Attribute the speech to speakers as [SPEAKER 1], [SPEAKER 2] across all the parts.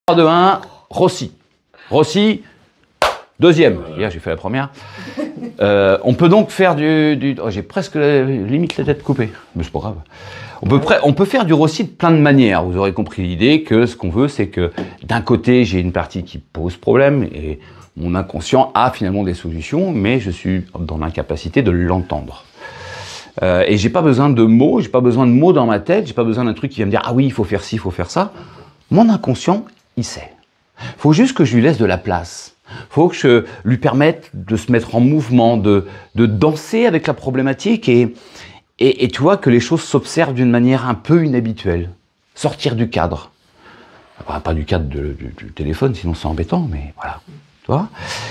[SPEAKER 1] 3, 2, 1, Rossi. Rossi, deuxième. Hier, j'ai fait la première. On peut donc faire oh, j'ai presque limite la tête coupée, mais c'est pas grave. On peut faire du Rossi de plein de manières. Vous aurez compris l'idée que ce qu'on veut, c'est que d'un côté, j'ai une partie qui pose problème et mon inconscient a finalement des solutions, mais je suis dans l'incapacité de l'entendre. Et j'ai pas besoin de mots, j'ai pas besoin de mots dans ma tête, j'ai pas besoin d'un truc qui va me dire ah oui, il faut faire ci, il faut faire ça. Mon inconscient, il sait. Faut juste que je lui laisse de la place. Faut que je lui permette de se mettre en mouvement, de danser avec la problématique et tu vois que les choses s'observent d'une manière un peu inhabituelle. Sortir du cadre. Pas du cadre du téléphone, sinon c'est embêtant, mais voilà. Tu vois ?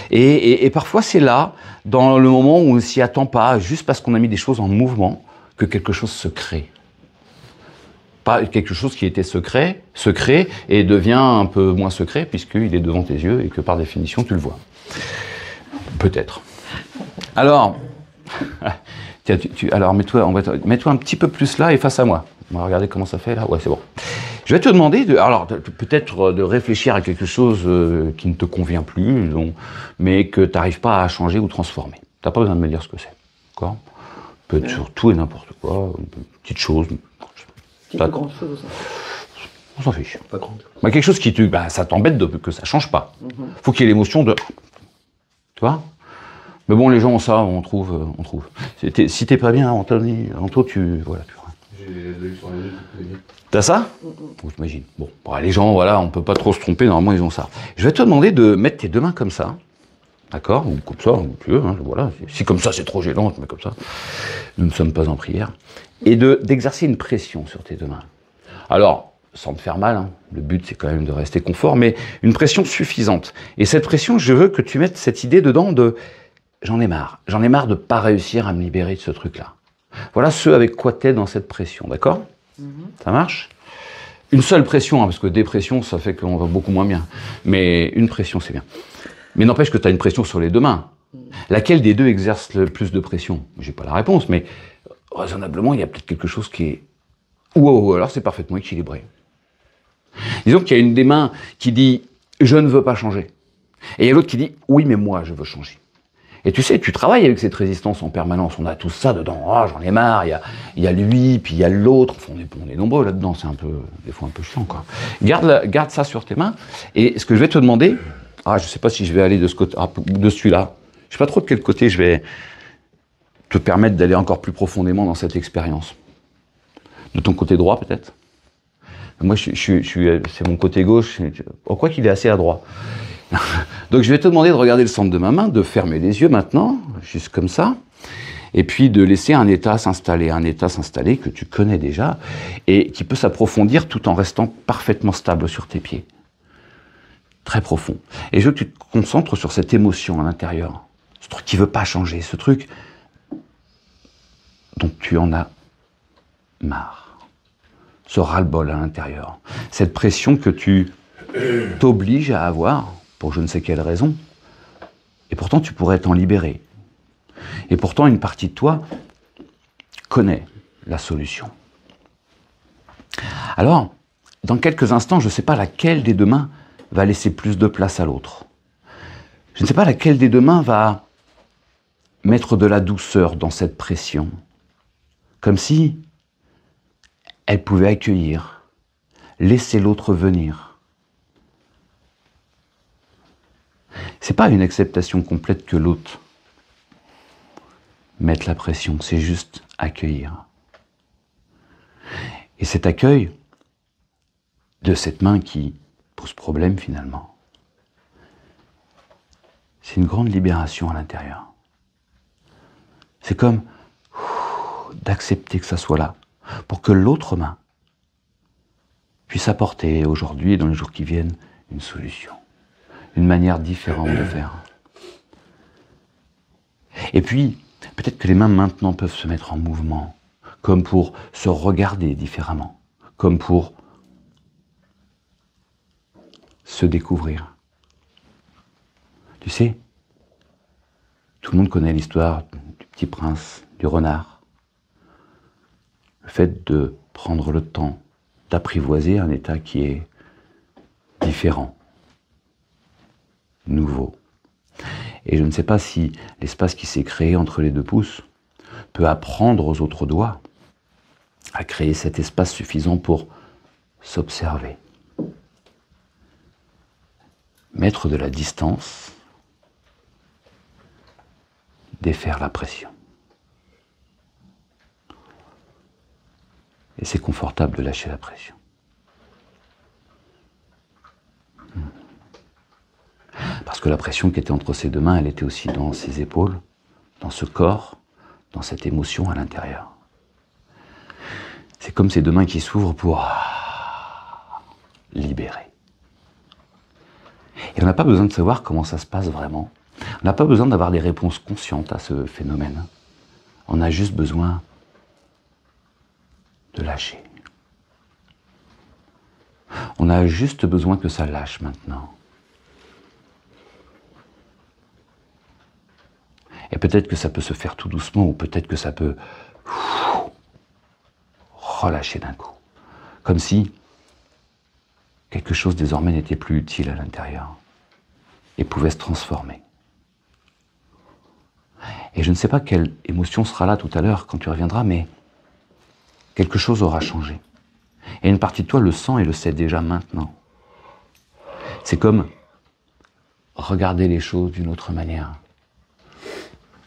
[SPEAKER 1] Et parfois c'est là, dans le moment où on ne s'y attend pas, juste parce qu'on a mis des choses en mouvement, que quelque chose se crée. Pas quelque chose qui était secret, et devient un peu moins secret, puisqu'il est devant tes yeux et que par définition tu le vois. Peut-être. Alors, alors mets-toi un petit peu plus là et face à moi. On va regarder comment ça fait là. Ouais, c'est bon. Je vais te demander peut-être de réfléchir à quelque chose qui ne te convient plus, mais que tu n'arrives pas à changer ou transformer. Tu n'as pas besoin de me dire ce que c'est. D'accord ? Peut être sur tout et n'importe quoi, une petite chose.
[SPEAKER 2] Petite ou grande chose, ça.
[SPEAKER 1] On s'en fiche.
[SPEAKER 2] Pas grande.
[SPEAKER 1] Bah, quelque chose qui ça t'embête que ça change pas. Faut qu'il y ait l'émotion de. Tu vois ? Mais bon, les gens ont ça, on trouve. Si t'es pas bien, Anthony, tu. Voilà, tu vois.
[SPEAKER 2] J'ai l'œil sur les yeux.
[SPEAKER 1] T'as ça ? J'imagine. Bon, les gens, voilà, on peut pas trop se tromper, normalement ils ont ça. Je vais te demander de mettre tes deux mains comme ça. D'accord ? Ou comme ça, ou tu veux, hein, voilà. Si comme ça c'est trop gênant, je mets comme ça. Nous ne sommes pas en prière. Et d'exercer une pression sur tes deux mains. Alors, sans te faire mal, hein, le but c'est quand même de rester confort, mais une pression suffisante. Et cette pression, je veux que tu mettes cette idée dedans de j'en ai marre. J'en ai marre de pas réussir à me libérer de ce truc-là. Voilà ce avec quoi t'es dans cette pression, d'accord ? Ça marche ? Une seule pression, hein, parce que dépression, ça fait qu'on va beaucoup moins bien. Mais une pression, c'est bien. Mais n'empêche que tu as une pression sur les deux mains. Laquelle des deux exerce le plus de pression ? J'ai pas la réponse, mais raisonnablement, il y a peut-être quelque chose qui est... Ou alors c'est parfaitement équilibré. Disons qu'il y a une des mains qui dit « je ne veux pas changer ». Et il y a l'autre qui dit « oui, mais moi, je veux changer ». Et tu sais, tu travailles avec cette résistance en permanence. On a tout ça dedans. Oh, j'en ai marre. Il y a lui, puis il y a l'autre. Enfin, on est nombreux là-dedans. C'est des fois un peu chiant, quoi. Garde ça sur tes mains. Et ce que je vais te demander, je sais pas si je vais aller de ce côté, de celui-là. Je sais pas trop de quel côté je vais te permettre d'aller encore plus profondément dans cette expérience. De ton côté droit, peut-être. Moi, c'est mon côté gauche. Quoi qu'il est assez adroit. Donc je vais te demander de regarder le centre de ma main, de fermer les yeux maintenant, juste comme ça, et puis de laisser un état s'installer que tu connais déjà, et qui peut s'approfondir tout en restant parfaitement stable sur tes pieds. Très profond. Et je veux que tu te concentres sur cette émotion à l'intérieur, ce truc qui veut pas changer, ce truc dont tu en as marre, ce ras-le-bol à l'intérieur, cette pression que tu t'obliges à avoir, pour je ne sais quelle raison, et pourtant tu pourrais t'en libérer. Et pourtant une partie de toi connaît la solution. Alors, dans quelques instants, je ne sais pas laquelle des deux mains va laisser plus de place à l'autre. Je ne sais pas laquelle des deux mains va mettre de la douceur dans cette pression, comme si elle pouvait accueillir, laisser l'autre venir. C'est pas une acceptation complète que l'autre mette la pression, c'est juste accueillir. Et cet accueil de cette main qui pose problème finalement, c'est une grande libération à l'intérieur. C'est comme d'accepter que ça soit là, pour que l'autre main puisse apporter aujourd'hui et dans les jours qui viennent une solution. Une manière différente de faire. Et puis, peut-être que les mains maintenant peuvent se mettre en mouvement, comme pour se regarder différemment, comme pour se découvrir. Tu sais, tout le monde connaît l'histoire du petit prince, du renard. Le fait de prendre le temps d'apprivoiser un état qui est différent, nouveau. Et je ne sais pas si l'espace qui s'est créé entre les deux pouces peut apprendre aux autres doigts à créer cet espace suffisant pour s'observer. Mettre de la distance, défaire la pression. Et c'est confortable de lâcher la pression. Parce que la pression qui était entre ses deux mains, elle était aussi dans ses épaules, dans ce corps, dans cette émotion à l'intérieur. C'est comme ces deux mains qui s'ouvrent pour libérer. Et on n'a pas besoin de savoir comment ça se passe vraiment. On n'a pas besoin d'avoir des réponses conscientes à ce phénomène. On a juste besoin de lâcher. On a juste besoin que ça lâche maintenant. Et peut-être que ça peut se faire tout doucement, ou peut-être que ça peut relâcher d'un coup. Comme si quelque chose désormais n'était plus utile à l'intérieur et pouvait se transformer. Et je ne sais pas quelle émotion sera là tout à l'heure quand tu reviendras, mais quelque chose aura changé. Et une partie de toi le sent et le sait déjà maintenant. C'est comme regarder les choses d'une autre manière.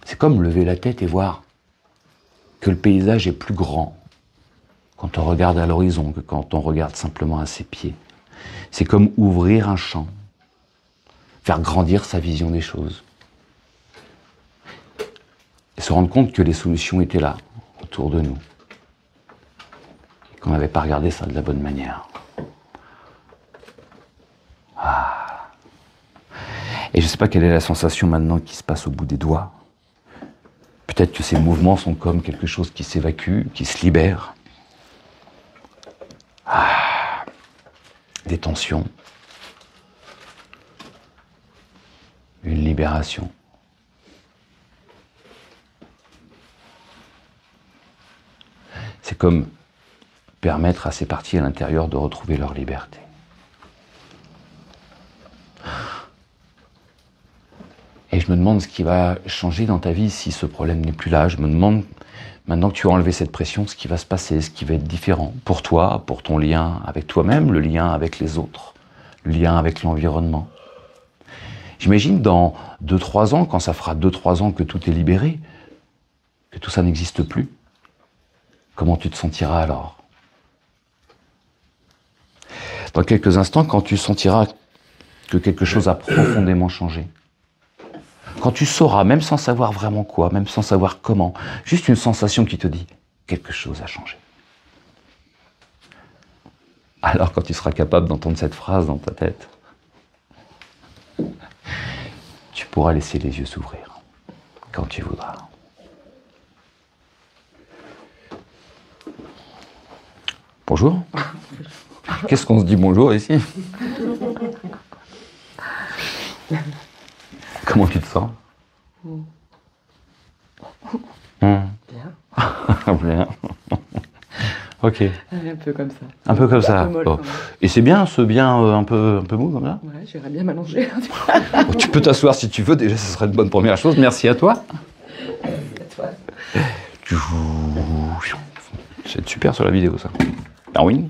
[SPEAKER 1] C'est comme lever la tête et voir que le paysage est plus grand quand on regarde à l'horizon que quand on regarde simplement à ses pieds. C'est comme ouvrir un champ, faire grandir sa vision des choses. Et se rendre compte que les solutions étaient là, autour de nous. Et qu'on n'avait pas regardé ça de la bonne manière. Et je ne sais pas quelle est la sensation maintenant qui se passe au bout des doigts. Peut-être que ces mouvements sont comme quelque chose qui s'évacue, qui se libère. Des tensions. Une libération. C'est comme permettre à ces parties à l'intérieur de retrouver leur liberté. Et je me demande ce qui va changer dans ta vie si ce problème n'est plus là. Je me demande, maintenant que tu as enlevé cette pression, ce qui va se passer, ce qui va être différent pour toi, pour ton lien avec toi-même, le lien avec les autres, le lien avec l'environnement. J'imagine dans 2-3 ans, quand ça fera 2-3 ans que tout est libéré, que tout ça n'existe plus, comment tu te sentiras alors? Dans quelques instants, quand tu sentiras que quelque chose a profondément changé, quand tu sauras, même sans savoir vraiment quoi, même sans savoir comment, juste une sensation qui te dit quelque chose a changé. Alors quand tu seras capable d'entendre cette phrase dans ta tête, tu pourras laisser les yeux s'ouvrir quand tu voudras. Bonjour. Qu'est-ce qu'on se dit bonjour ici? Comment tu te sens?
[SPEAKER 3] Bien.
[SPEAKER 1] Bien. Ok.
[SPEAKER 3] Un peu comme ça.
[SPEAKER 1] Un peu comme ça.
[SPEAKER 3] Un peu molle,
[SPEAKER 1] Bon.
[SPEAKER 3] quand même.
[SPEAKER 1] Et c'est bien ce bien un peu mou comme ça?
[SPEAKER 3] Ouais, j'irais bien m'allonger.
[SPEAKER 1] Bon, tu peux t'asseoir si tu veux, déjà ce serait une bonne première chose. Merci à toi.
[SPEAKER 3] À toi.
[SPEAKER 1] C'est super sur la vidéo ça. Ah oui.